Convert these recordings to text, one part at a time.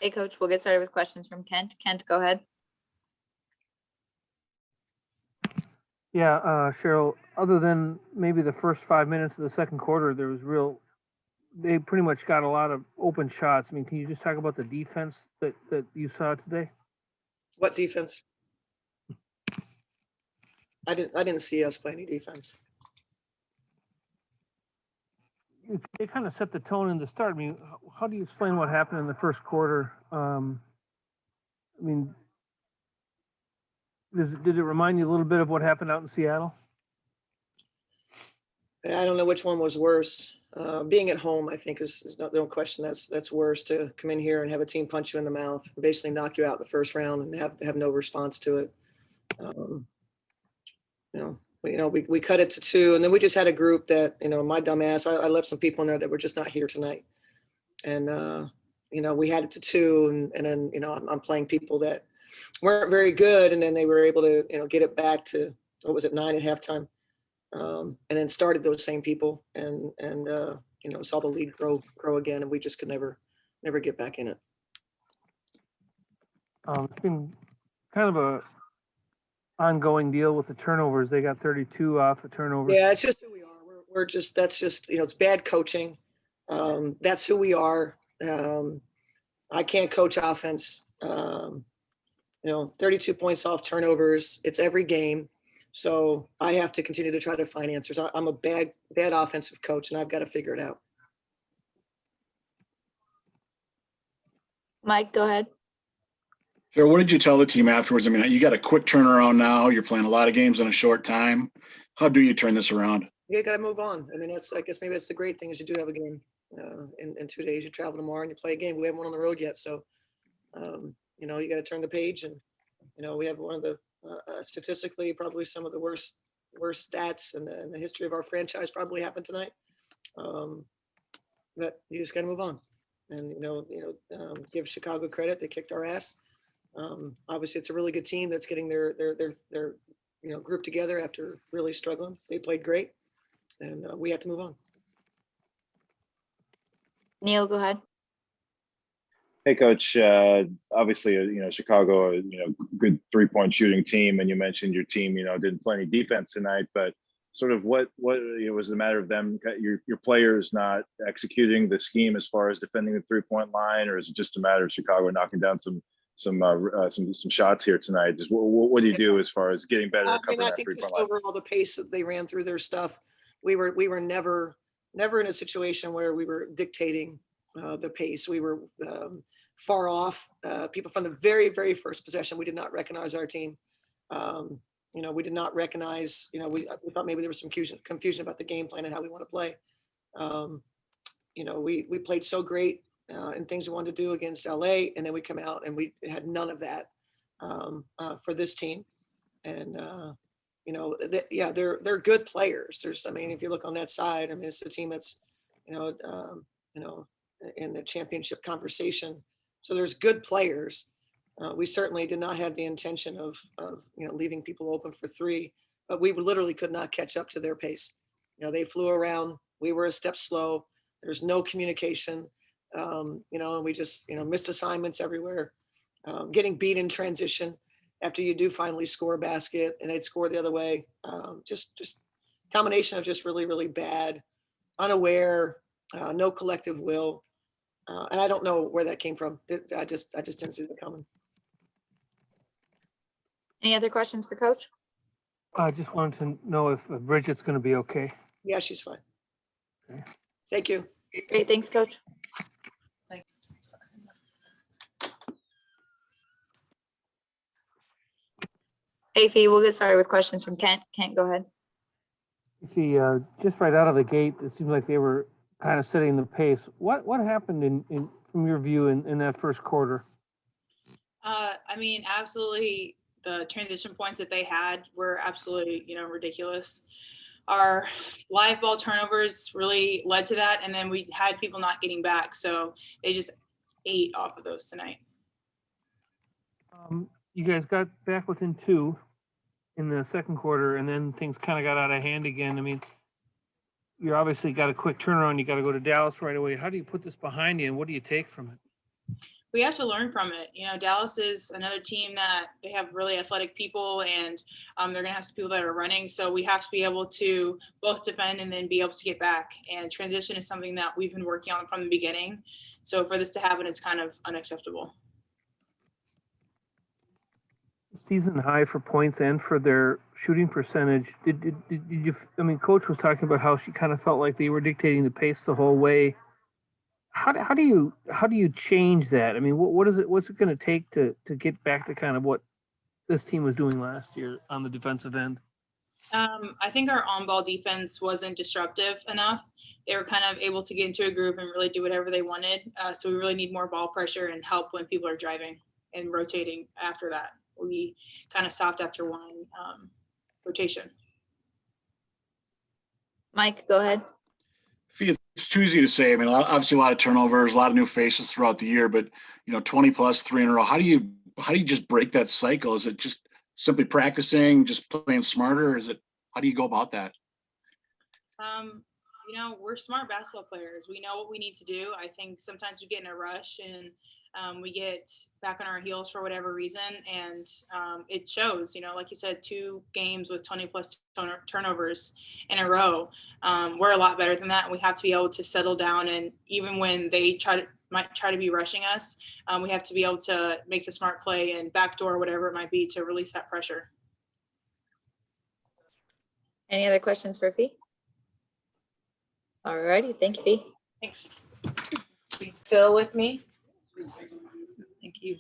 Hey, Coach, we'll get started with questions from Kent. Kent, go ahead. Yeah, Cheryl, other than maybe the first 5 minutes of the second quarter, they pretty much got a lot of open shots. I mean, can you just talk about the defense that you saw today? What defense? I didn't see us play any defense. They kind of set the tone in the start. I mean, how do you explain what happened in the first quarter? I mean, did it remind you a little bit of what happened out in Seattle? I don't know which one was worse. Being at home, I think is no question that's worse, to come in here and have a team punch you in the mouth, basically knock you out in the first round and have no response to it. We cut it to 2, and then we just had a group that, my dumb ass, I left some people in there that were just not here tonight. And, we had it to 2, and then, I'm playing people that weren't very good. And then they were able to, get it back to, 9 at halftime. And then started those same people and saw the lead grow again. And we just could never get back in it. It's been kind of a ongoing deal with the turnovers. They got 32 off the turnovers. Yeah, it's just who we are. That's just, it's bad coaching. That's who we are. I can't coach offense. 32 points off turnovers. It's every game. So I have to continue to try to find answers. I'm a bad offensive coach, and I've got to figure it out. Mike, go ahead. Sure. What did you tell the team afterwards? I mean, you got a quick turnaround now. You're playing a lot of games in a short time. How do you turn this around? You got to move on. I mean, I guess maybe that's the great thing is you do have a game in 2 days. You travel tomorrow and you play a game. We haven't won on the road yet, so you got to turn the page. And we have one of the statistically probably some of the worst stats in the history of our franchise probably happened tonight. But you just got to move on, and give Chicago credit. They kicked our ass. Obviously, it's a really good team that's getting their group together after really struggling. They played great, and we have to move on. Neil, go ahead. Hey, Coach. Obviously, Chicago, good 3-point shooting team, and you mentioned your team, didn't play any defense tonight. But sort of what was the matter of them? Your players not executing the scheme as far as defending the 3-point line, or is it just a matter of Chicago knocking down some shots here tonight? Just what do you do as far as getting better at covering that 3-point line? Overall, the pace that they ran through their stuff, we were never in a situation where we were dictating the pace. We were far off. People from the very, very first possession, we did not recognize our team. We did not recognize. We thought maybe there was some confusion about the game plan and how we want to play. We played so great and things we wanted to do against LA, and then we come out and we had none of that for this team. And they're good players. If you look on that side, it's a team that's in the championship conversation. So there's good players. We certainly did not have the intention of leaving people open for 3, but we literally could not catch up to their pace. They flew around. We were a step slow. There's no communication. And we just missed assignments everywhere. Getting beat in transition after you do finally score a basket and they'd score the other way. Just combination of just really, really bad, unaware, no collective will. And I don't know where that came from. I just didn't see that coming. Any other questions for Coach? I just wanted to know if Bridget's going to be okay. Yeah, she's fine. Okay. Thank you. Great, thanks, Coach. Hey, Fee, we'll get started with questions from Kent. Kent, go ahead. See, just right out of the gate, it seemed like they were kind of setting the pace. What happened in from your view in that first quarter? Absolutely. The transition points that they had were absolutely, ridiculous. Our live ball turnovers really led to that. And then we had people not getting back. So they just ate off of those tonight. You guys got back within 2 in the second quarter, and then things kind of got out of hand again. I mean, you obviously got a quick turnaround. You got to go to Dallas right away. How do you put this behind you, and what do you take from it? we have to learn from it. Dallas is another team that they have really athletic people, and they're going to have some people that are running. So we have to be able to both defend and then be able to get back. And transition is something that we've been working on from the beginning. So for this to happen, it's kind of unacceptable. Season high for points and for their shooting percentage. Did you? I mean, Coach was talking about how she kind of felt like they were dictating the pace the whole way. How do you change that? I mean, what's it going to take to get back to kind of what this team was doing last year on the defensive end? I think our on-ball defense wasn't disruptive enough. They were kind of able to get into a group and really do whatever they wanted. So we really need more ball pressure and help when people are driving and rotating after that. We kind of stopped after one rotation. Mike, go ahead. It's too easy to say. I mean, obviously a lot of turnovers, a lot of new faces throughout the year, but 20 plus 3 in a row. How do you just break that cycle? Is it just simply practicing, just playing smarter? How do you go about that? We're smart basketball players. We know what we need to do. I think sometimes we get in a rush and we get back on our heels for whatever reason. And it shows, like you said, 2 games with 20 plus turnovers in a row. We're a lot better than that. We have to be able to settle down. And even when they might try to be rushing us, we have to be able to make the smart play and backdoor, whatever it might be, to release that pressure. Any other questions for Fee? All righty, thank you, Fee. Thanks. Still with me? Thank you.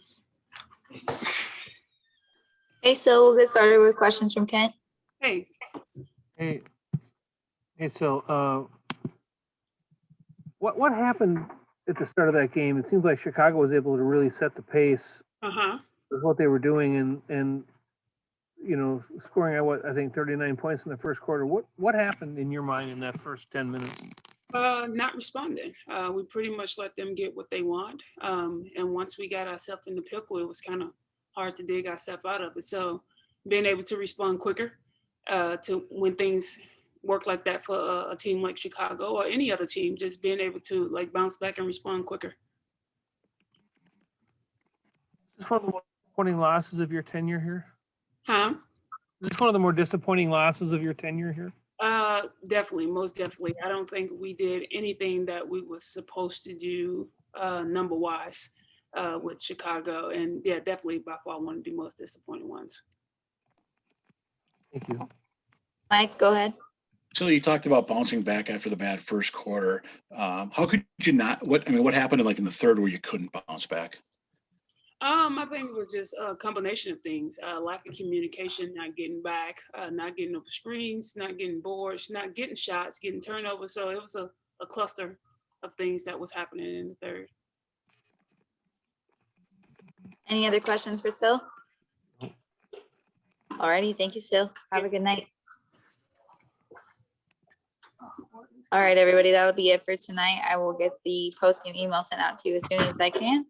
Okay, so we'll get started with questions from Kent. Hey, Hey, so what happened at the start of that game? It seems like Chicago was able to really set the pace with what they were doing and scoring at I think 39 points in the first quarter. What happened in your mind in that first 10 minutes? not responding. We pretty much let them get what they want. And once we got ourselves in the pickle, it was kind of hard to dig ourselves out of it. So being able to respond quicker to when things work like that for a team like Chicago or any other team, just being able to bounce back and respond quicker. Is this one of the more disappointing losses of your tenure here? Huh? Is this one of the more disappointing losses of your tenure here? Definitely, most definitely. I don't think we did anything that we were supposed to do number wise with Chicago. And yeah, definitely by far one of the most disappointing ones. Thank you. Mike, go ahead. So you talked about bouncing back after the bad first quarter. How could you not? What happened in the third where you couldn't bounce back? I think it was just a combination of things, lack of communication, not getting back, not getting over screens, not getting boards, not getting shots, getting turnovers. So it was a cluster of things that was happening in the third. Any other questions for Sil? All righty, thank you, Sil. Have a good night. All right, everybody, that'll be it for tonight. I will get the post-game email sent out to you as soon as I can.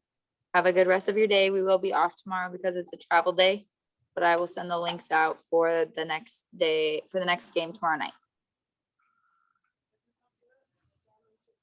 Have a good rest of your day. We will be off tomorrow because it's a travel day, but I will send the links out for the next day, for the next game tomorrow night.